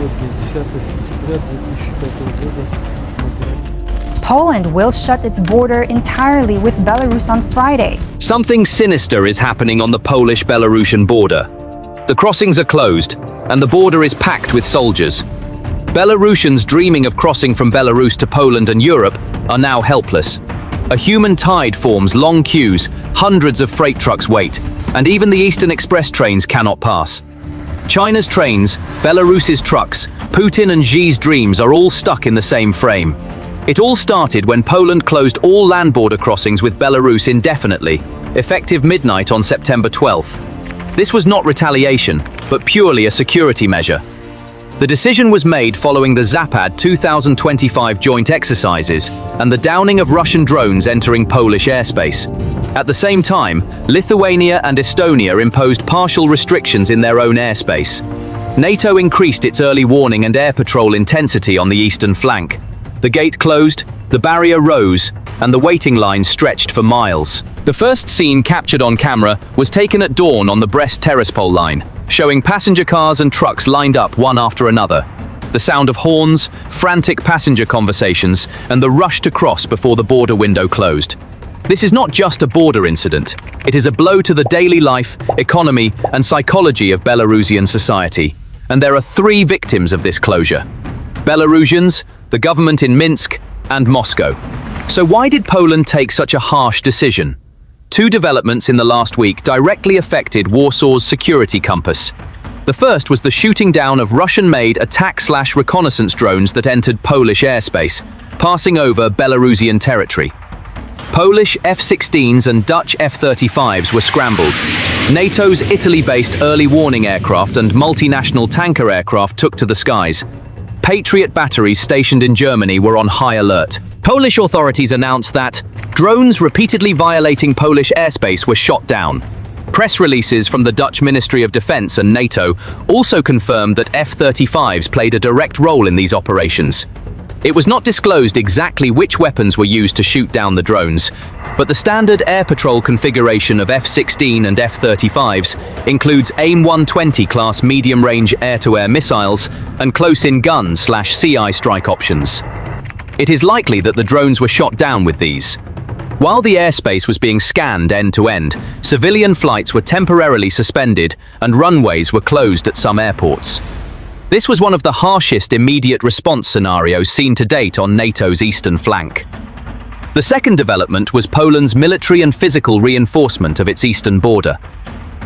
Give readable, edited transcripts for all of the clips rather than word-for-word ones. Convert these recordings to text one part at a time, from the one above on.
Сегодня 10 сентября 2005 года. Poland will shut its border entirely with Belarus on Friday. Something sinister is happening on the Polish-Belarusian border. The crossings are closed, and the border is packed with soldiers. Belarusians dreaming of crossing from Belarus to Poland and Europe are now helpless. A human tide forms long queues, hundreds of freight trucks wait, and even the Eastern Express trains cannot pass. China's trains, Belarus's trucks, Putin and Xi's dreams are all stuck in the same frame. It all started when Poland closed all land border crossings with Belarus indefinitely, effective midnight on September 12th. This was not retaliation, but purely a security measure. The decision was made following the Zapad 2025 joint exercises and the downing of Russian drones entering Polish airspace. At the same time, Lithuania and Estonia imposed partial restrictions in their own airspace. NATO increased its early warning and air patrol intensity on the eastern flank. The gate closed, the barrier rose, and the waiting line stretched for miles. The first scene captured on camera was taken at dawn on the Brest Terespol line, showing passenger cars and trucks lined up one after another. The sound of horns, frantic passenger conversations, and the rush to cross before the border window closed. This is not just a border incident. It is a blow to the daily life, economy, and psychology of Belarusian society. And there are three victims of this closure: Belarusians, the government in Minsk, and Moscow. So why did Poland take such a harsh decision? Two developments in the last week directly affected Warsaw's security compass. The first was the shooting down of Russian-made attack/reconnaissance drones that entered Polish airspace, passing over Belarusian territory. Polish F-16s and Dutch F-35s were scrambled. NATO's Italy-based early warning aircraft and multinational tanker aircraft took to the skies. Patriot batteries stationed in Germany were on high alert. Polish authorities announced that drones repeatedly violating Polish airspace were shot down. Press releases from the Dutch Ministry of Defense and NATO also confirmed that F-35s played a direct role in these operations. It was not disclosed exactly which weapons were used to shoot down the drones, but the standard air patrol configuration of F-16 and F-35s includes AIM-120 class medium-range air-to-air missiles and close-in gun/CI strike options. It is likely that the drones were shot down with these. While the airspace was being scanned end-to-end, civilian flights were temporarily suspended and runways were closed at some airports. This was one of the harshest immediate response scenarios seen to date on NATO's eastern flank. The second development was Poland's military and physical reinforcement of its eastern border.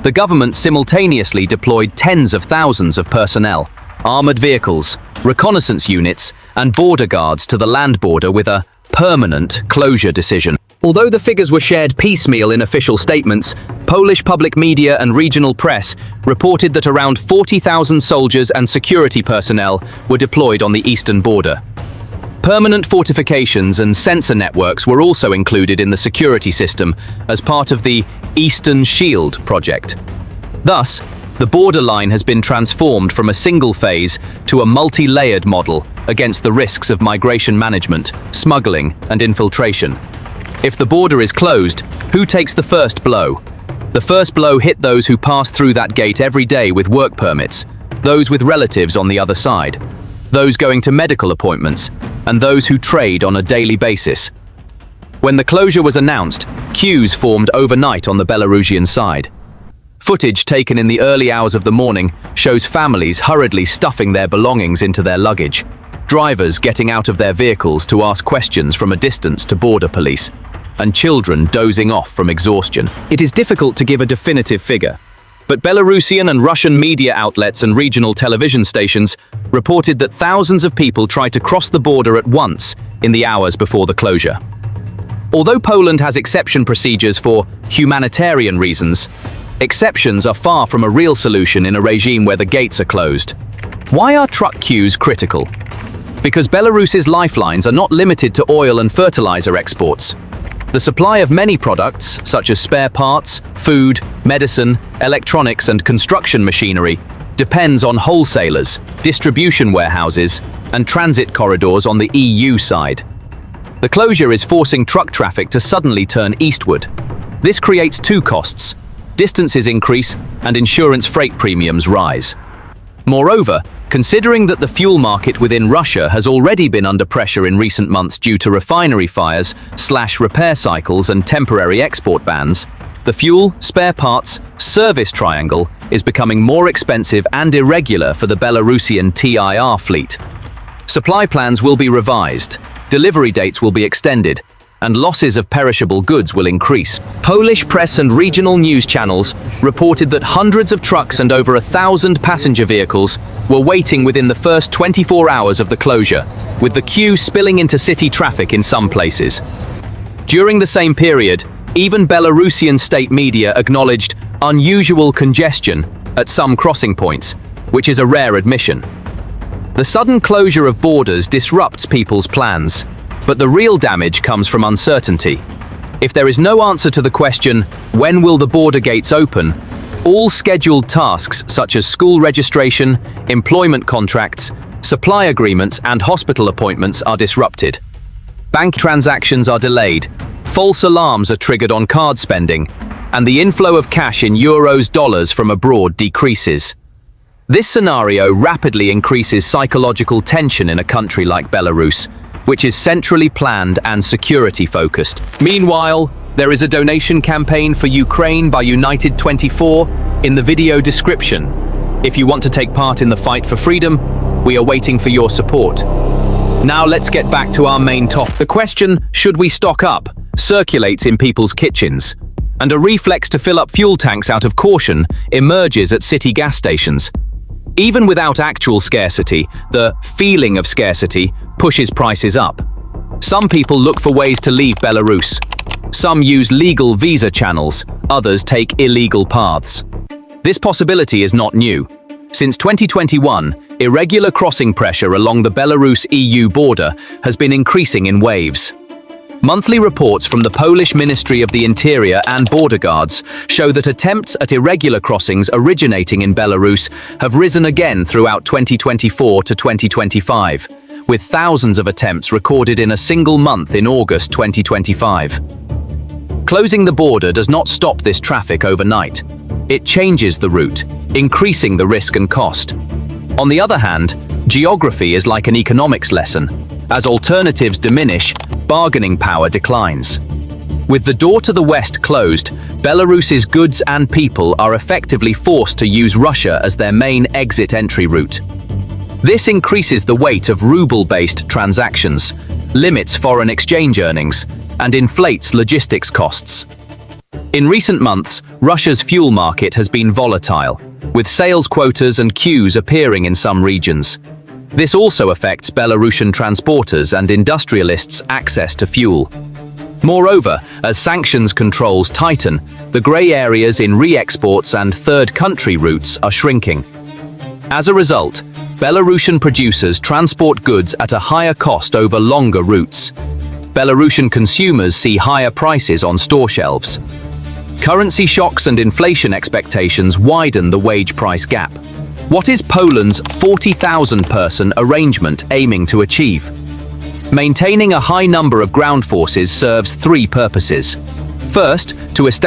The government simultaneously deployed tens of thousands of personnel, armored vehicles, reconnaissance units, and border guards to the land border with a permanent closure decision. Although the figures were shared piecemeal in official statements, Polish public media and regional press reported that around 40,000 soldiers and security personnel were deployed on the eastern border. Permanent fortifications and sensor networks were also included in the security system as part of the Eastern Shield project. Thus, the borderline has been transformed from a single phase to a multi-layered model against the risks of migration management, smuggling, and infiltration. If the border is closed, who takes the first blow? The first blow hit those who pass through that gate every day with work permits, those with relatives on the other side, those going to medical appointments, and those who trade on a daily basis. When the closure was announced, queues formed overnight on the Belarusian side. Footage taken in the early hours of the morning shows families hurriedly stuffing their belongings into their luggage, drivers getting out of their vehicles to ask questions from a distance to border police, and children dozing off from exhaustion. It is difficult to give a definitive figure, but Belarusian and Russian media outlets and regional television stations reported that thousands of people tried to cross the border at once in the hours before the closure. Although Poland has exception procedures for humanitarian reasons, exceptions are far from a real solution in a regime where the gates are closed. Why are truck queues critical? Because Belarus's lifelines are not limited to oil and fertilizer exports. The supply of many products, such as spare parts, food, medicine, electronics, and construction machinery, depends on wholesalers, distribution warehouses, and transit corridors on the EU side. The closure is forcing truck traffic to suddenly turn eastward. This creates two costs: distances increase and insurance freight premiums rise. Moreover, Considering that the fuel market within Russia has already been under pressure in recent months due to refinery fires, repair cycles and temporary export bans, the fuel, spare parts, service triangle is becoming more expensive and irregular for the Belarusian TIR fleet. Supply plans will be revised, delivery dates will be extended, and losses of perishable goods will increase. Polish press and regional news channels reported that hundreds of trucks and over 1,000 passenger vehicles were waiting within the first 24 hours of the closure, with the queue spilling into city traffic in some places. During the same period, even Belarusian state media acknowledged unusual congestion at some crossing points, which is a rare admission. The sudden closure of borders disrupts people's plans, but the real damage comes from uncertainty. If there is no answer to the question, when will the border gates open, all scheduled tasks such as school registration, employment contracts, supply agreements and hospital appointments are disrupted. Bank transactions are delayed, false alarms are triggered on card spending, and the inflow of cash in euros, dollars from abroad decreases. This scenario rapidly increases psychological tension in a country like Belarus, which is centrally planned and security-focused. Meanwhile, there is a donation campaign for Ukraine by United 24 in the video description. If you want to take part in the fight for freedom, we are waiting for your support. Now let's get back to our main topic. The question, should we stock up, circulates in people's kitchens, and a reflex to fill up fuel tanks out of caution emerges at city gas stations. Even without actual scarcity, the feeling of scarcity pushes prices up. Some people look for ways to leave Belarus. Some use legal visa channels, others take illegal paths. This possibility is not new. Since 2021, irregular crossing pressure along the Belarus-EU border has been increasing in waves. Monthly reports from the Polish Ministry of the Interior and Border Guards show that attempts at irregular crossings originating in Belarus have risen again throughout 2024 to 2025, with thousands of attempts recorded in a single month in August 2025. Closing the border does not stop this traffic overnight. It changes the route, increasing the risk and cost. On the other hand, geography is like an economics lesson. As alternatives diminish, bargaining power declines. With the door to the west closed, Belarus's goods and people are effectively forced to use Russia as their main exit-entry route. This increases the weight of ruble-based transactions, limits foreign exchange earnings, and inflates logistics costs. In recent months, Russia's fuel market has been volatile, with sales quotas and queues appearing in some regions. This also affects Belarusian transporters and industrialists' access to fuel. Moreover, as sanctions controls tighten, the grey areas in re-exports and third-country routes are shrinking. As a result, Belarusian producers transport goods at a higher cost over longer routes. Belarusian consumers see higher prices on store shelves. Currency shocks and inflation expectations widen the wage-price gap. What is Poland's 40,000-person arrangement aiming to achieve? Maintaining a high number of ground forces serves three purposes. First, to establish